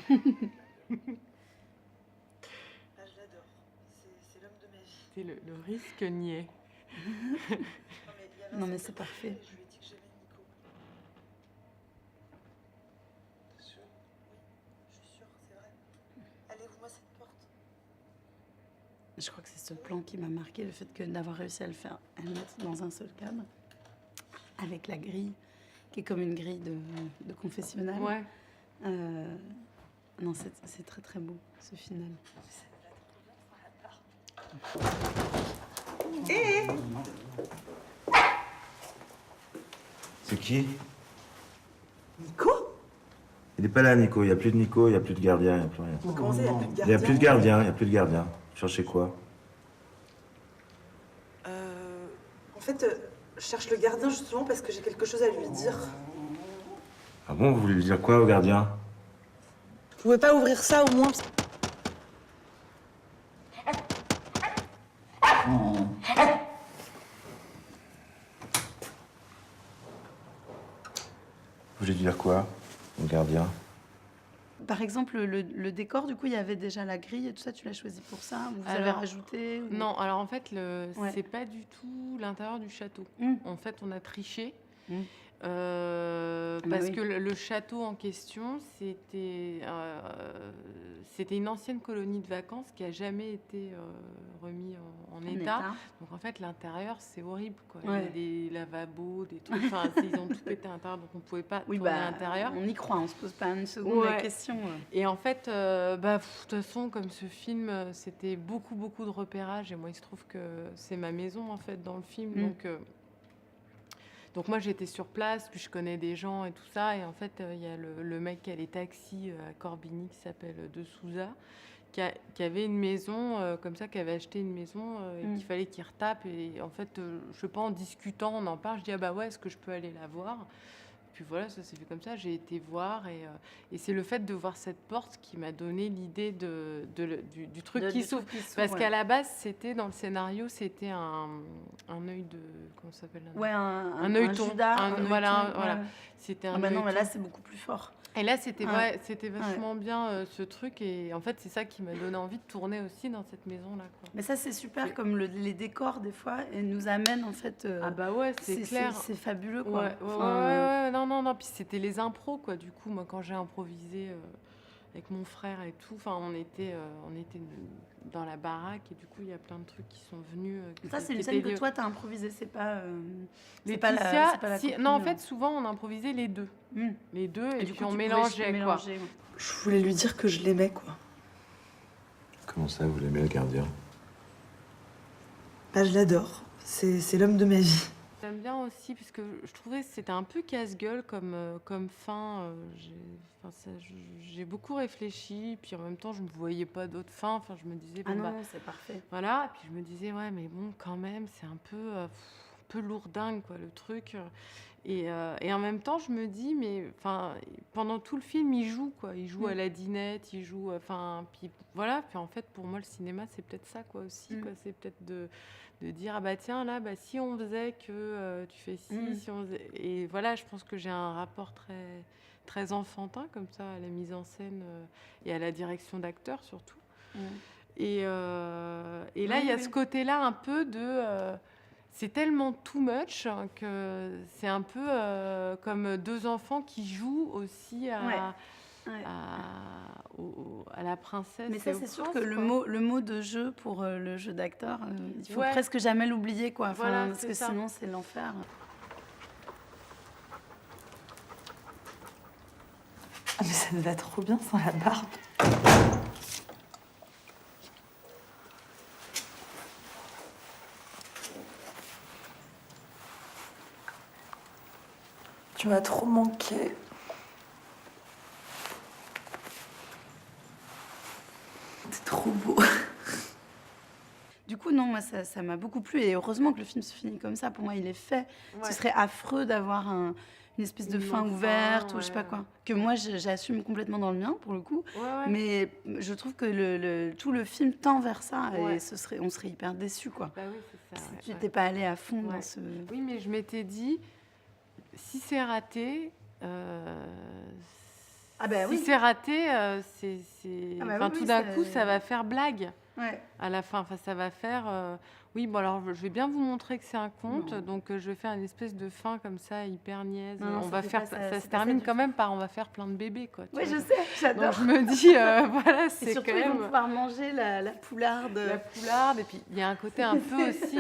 Ah, je l'adore. C'est l'homme de ma vie. C'est le risque niais. Non, mais c'est parfait. Et je lui ai dit que j'aimais Nico. T'es sûr? Oui, je suis sûre, c'est vrai. Allez, ouvre-moi cette porte. Je crois que c'est ce plan qui m'a marqué, le fait d'avoir réussi à le mettre dans un seul cadre, avec la grille, qui est comme une grille de confessionnal. Ouais. Non, c'est très très beau, ce final. C'est qui? Nico? Il est pas là, Nico. Il y a plus de Nico, il y a plus de gardien, il y a plus rien. Comment ça, il n'y a plus de Il y a gardien? plus de gardien, il y a plus de gardien. Vous cherchez quoi? En fait, je cherche le gardien justement parce que j'ai quelque chose à lui dire. Ah bon, vous voulez lui dire quoi au gardien? Vous pouvez pas ouvrir ça au moins? Vous voulez lui dire quoi au gardien? Par exemple, le décor, du coup, il y avait déjà la grille et tout ça, tu l'as choisi pour ça? Ou vous avez Alors, rajouté ou... Non, alors en fait, Ouais. c'est pas du tout l'intérieur du château. En fait, on a triché. Mm. Parce oui. que le château en question, c'était une ancienne colonie de vacances qui a jamais été remis en état. Donc en fait, l'intérieur, c'est horrible, quoi. Ouais. Il y a des lavabos, des trucs. Enfin, ils ont tout pété à l'intérieur, donc on pouvait pas tourner à l'intérieur. On y croit, on se pose pas une seconde la question. Et en fait, de toute façon, comme ce film, c'était beaucoup de repérage. Et moi, il se trouve que c'est ma maison, en fait, dans le film. Donc moi, j'étais sur place, puis je connais des gens et tout ça. Et en fait, il y a le mec qui a les taxis à Corbigny, qui s'appelle De Souza, qui avait une maison comme ça, qui avait acheté une maison et qu'il fallait qu'il retape. Et en fait, je sais pas, en discutant, on en parle. Je dis, ah bah ouais, est-ce que je peux aller la voir? Puis voilà, ça s'est fait comme ça. J'ai été voir et c'est le fait de voir cette porte qui m'a donné l'idée du truc qui s'ouvre. Parce qu'à la base, c'était dans le scénario, c'était un œil de... Comment ça s'appelle? Ouais, un œilleton. Voilà. C'était un non, mais là, œilleton. c'est beaucoup plus fort. Et là, c'était vachement bien ce truc. Et en fait, c'est ça qui m'a donné envie de tourner aussi dans cette maison-là, quoi. Mais ça, c'est super, comme les décors, des fois, et nous amènent, en fait... Ah bah ouais, c'est clair. C'est fabuleux, quoi. Ouais, non. Puis c'était les impros, quoi. Du coup, moi, quand j'ai improvisé avec mon frère et tout, enfin, on était dans la baraque et du coup, il y a plein de trucs qui sont venus. Ça, c'est une scène que toi, t'as improvisé, c'est pas... Non, en fait, souvent, on improvisait les deux. Les deux, et puis on mélangeait, quoi. Je voulais lui dire que je l'aimais, quoi. Comment ça, vous l'aimez, le gardien? Bah, je l'adore. C'est l'homme de ma vie. J'aime bien aussi, parce que je trouvais que c'était un peu casse-gueule comme fin. J'ai beaucoup réfléchi, puis en même temps, je ne voyais pas d'autre fin. Enfin, je me disais, c'est parfait. Voilà, puis je me disais, ouais, mais bon, quand même, c'est un peu lourdingue, quoi, le truc. Et en même temps, je me dis, mais pendant tout le film, il joue, quoi. Il joue à la dinette, il joue... puis voilà, puis en fait, pour moi, le cinéma, c'est peut-être ça, quoi, aussi. Quoi. C'est peut-être de dire, ah bah tiens, là, si on faisait que tu fais ci, si on faisait... Et voilà, je pense que j'ai un rapport très, très enfantin, comme ça, à la mise en scène et à la direction d'acteurs, surtout. Et là, il y a ce côté-là un peu de... c'est tellement too much que c'est un peu comme deux enfants qui jouent aussi à la princesse. Mais ça, c'est sûr que quoi. le mot de jeu pour le jeu d'acteur, il faut presque jamais l'oublier, quoi. Voilà, parce que sinon, c'est l'enfer. Ah, mais ça me va trop bien sans la barbe. Tu m'as trop manqué. C'est trop beau. Du coup, non, moi, ça m'a beaucoup plu. Et heureusement que le film se finit comme ça. Pour moi, il est fait. Ce serait affreux d'avoir une espèce de fin ouverte ou je sais pas quoi. Que moi, j'assume complètement dans le mien, pour le coup. Mais je trouve que tout le film tend vers ça. Et on serait hyper déçus, quoi. Bah oui, c'est ça. Si tu n'étais pas allé à fond dans ce... Oui, mais je m'étais dit, si c'est raté, Ah bah Si oui. c'est raté, Ah bah enfin, oui, tout oui, d'un ça- coup, ça va faire blague Ouais. à la fin. Enfin, ça va faire, oui, bon, alors, je vais bien vous montrer que c'est un conte, Non. donc je vais faire une espèce de fin comme ça, hyper niaise. Non, non, On ça va fait faire, pas ça, ça c'est se pas ça termine du quand tout. même par on va faire plein de bébés, quoi. Tu Oui, vois. je sais, Donc, j'adore. je me dis, voilà, Et c'est surtout, quand ils vont même pouvoir manger la poularde. la poularde. Et puis, il y a un côté un peu aussi,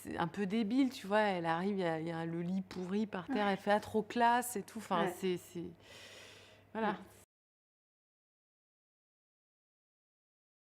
c'est un peu débile, tu vois. Elle arrive, il y a le lit pourri par terre, elle fait trop classe et tout. Enfin, Ouais. voilà,